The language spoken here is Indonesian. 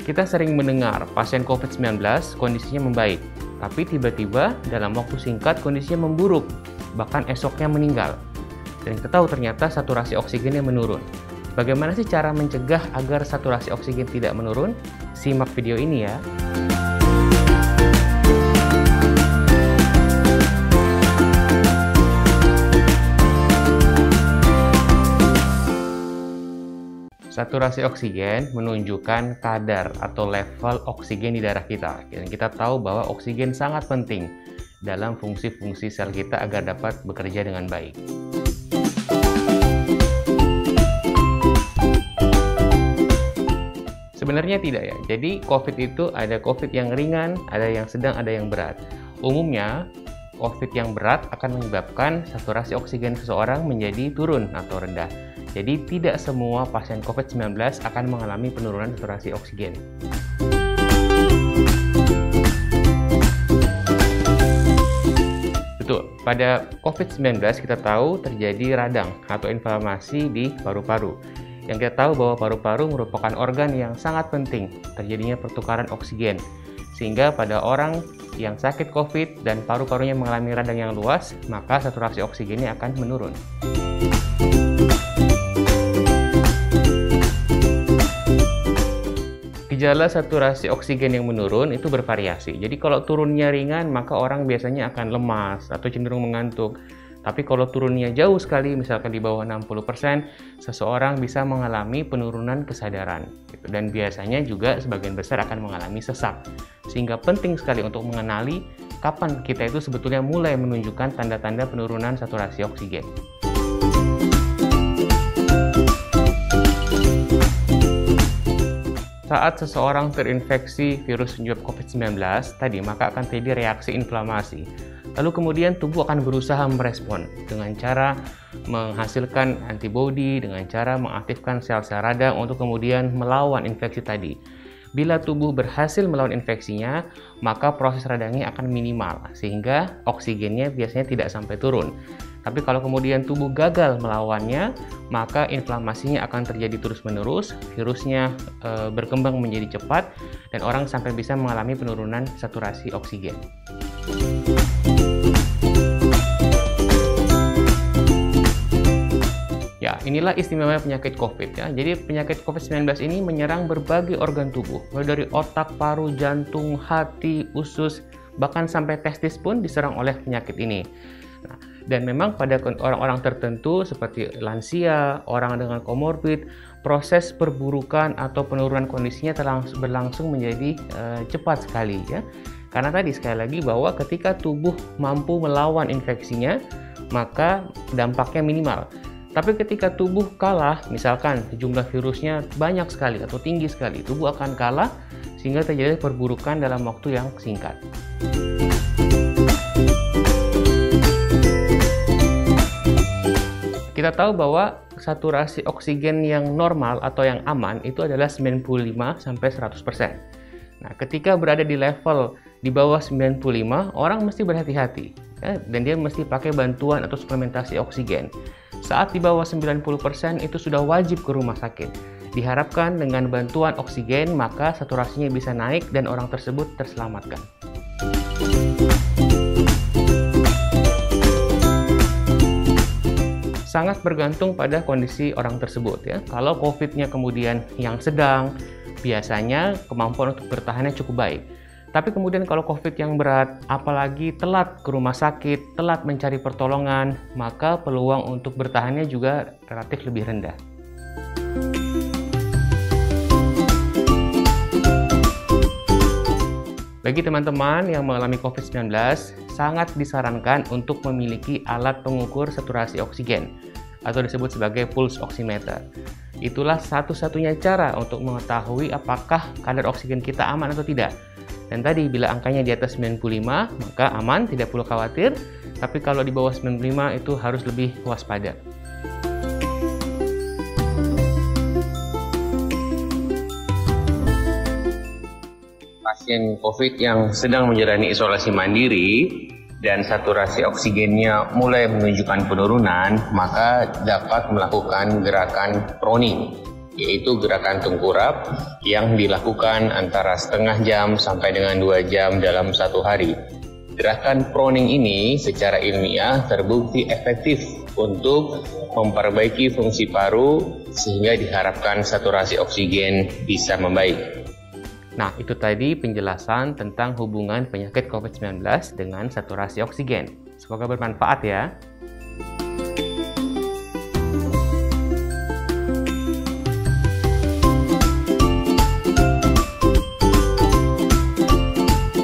Kita sering mendengar pasien COVID-19 kondisinya membaik, tapi tiba-tiba dalam waktu singkat kondisinya memburuk, bahkan esoknya meninggal. Dan kita tahu ternyata saturasi oksigennya menurun. Bagaimana sih cara mencegah agar saturasi oksigen tidak menurun? Simak video ini ya. Saturasi oksigen menunjukkan kadar atau level oksigen di darah kita. Dan kita tahu bahwa oksigen sangat penting dalam fungsi-fungsi sel kita agar dapat bekerja dengan baik. Sebenarnya tidak ya. Jadi COVID itu ada COVID yang ringan, ada yang sedang, ada yang berat. Umumnya COVID yang berat akan menyebabkan saturasi oksigen seseorang menjadi turun atau rendah. Jadi tidak semua pasien COVID-19 akan mengalami penurunan saturasi oksigen. Betul, pada COVID-19 kita tahu terjadi radang atau inflamasi di paru-paru. Yang kita tahu bahwa paru-paru merupakan organ yang sangat penting terjadinya pertukaran oksigen. Sehingga pada orang yang sakit COVID dan paru-parunya mengalami radang yang luas, maka saturasi oksigennya akan menurun. Gejala saturasi oksigen yang menurun itu bervariasi. Jadi kalau turunnya ringan, maka orang biasanya akan lemas atau cenderung mengantuk. Tapi kalau turunnya jauh sekali, misalkan di bawah 60%, seseorang bisa mengalami penurunan kesadaran. Dan biasanya juga sebagian besar akan mengalami sesak. Sehingga penting sekali untuk mengenali kapan kita itu sebetulnya mulai menunjukkan tanda-tanda penurunan saturasi oksigen. Saat seseorang terinfeksi virus penyebab COVID-19 tadi, maka akan terjadi reaksi inflamasi. Lalu kemudian tubuh akan berusaha merespon dengan cara menghasilkan antibodi, dengan cara mengaktifkan sel-sel radang untuk kemudian melawan infeksi tadi. Bila tubuh berhasil melawan infeksinya, maka proses radangnya akan minimal, sehingga oksigennya biasanya tidak sampai turun. Tapi kalau kemudian tubuh gagal melawannya, maka inflamasinya akan terjadi terus-menerus, virusnya berkembang menjadi cepat, dan orang sampai bisa mengalami penurunan saturasi oksigen. Ya, inilah istimewa penyakit COVID ya. Jadi penyakit COVID-19 ini menyerang berbagai organ tubuh, mulai dari otak, paru, jantung, hati, usus, bahkan sampai testis pun diserang oleh penyakit ini. Nah, dan memang pada orang-orang tertentu seperti lansia, orang dengan komorbid, proses perburukan atau penurunan kondisinya berlangsung menjadi cepat sekali ya. Karena tadi sekali lagi bahwa ketika tubuh mampu melawan infeksinya, maka dampaknya minimal. Tapi ketika tubuh kalah, misalkan jumlah virusnya banyak sekali atau tinggi sekali, tubuh akan kalah sehingga terjadi perburukan dalam waktu yang singkat. Kita tahu bahwa saturasi oksigen yang normal atau yang aman itu adalah 95-100%. Nah, ketika berada di level di bawah 95, orang mesti berhati-hati ya, dan dia mesti pakai bantuan atau suplementasi oksigen. Saat di bawah 90% itu sudah wajib ke rumah sakit. Diharapkan dengan bantuan oksigen maka saturasinya bisa naik dan orang tersebut terselamatkan. Sangat bergantung pada kondisi orang tersebut ya. Kalau COVID-nya kemudian yang sedang, biasanya kemampuan untuk bertahannya cukup baik. Tapi kemudian kalau COVID yang berat, apalagi telat ke rumah sakit, telat mencari pertolongan, maka peluang untuk bertahannya juga relatif lebih rendah. Bagi teman-teman yang mengalami COVID-19, sangat disarankan untuk memiliki alat pengukur saturasi oksigen atau disebut sebagai pulse oximeter. Itulah satu-satunya cara untuk mengetahui apakah kadar oksigen kita aman atau tidak. Dan tadi bila angkanya di atas 95 maka aman, tidak perlu khawatir. Tapi kalau di bawah 95 itu harus lebih waspada. Pasien COVID yang sedang menjalani isolasi mandiri dan saturasi oksigennya mulai menunjukkan penurunan, maka dapat melakukan gerakan proning. yaitu gerakan tengkurap yang dilakukan antara setengah jam sampai dengan 2 jam dalam satu hari. Gerakan proning ini secara ilmiah terbukti efektif untuk memperbaiki fungsi paru sehingga diharapkan saturasi oksigen bisa membaik. Nah, itu tadi penjelasan tentang hubungan penyakit COVID-19 dengan saturasi oksigen. Semoga bermanfaat ya.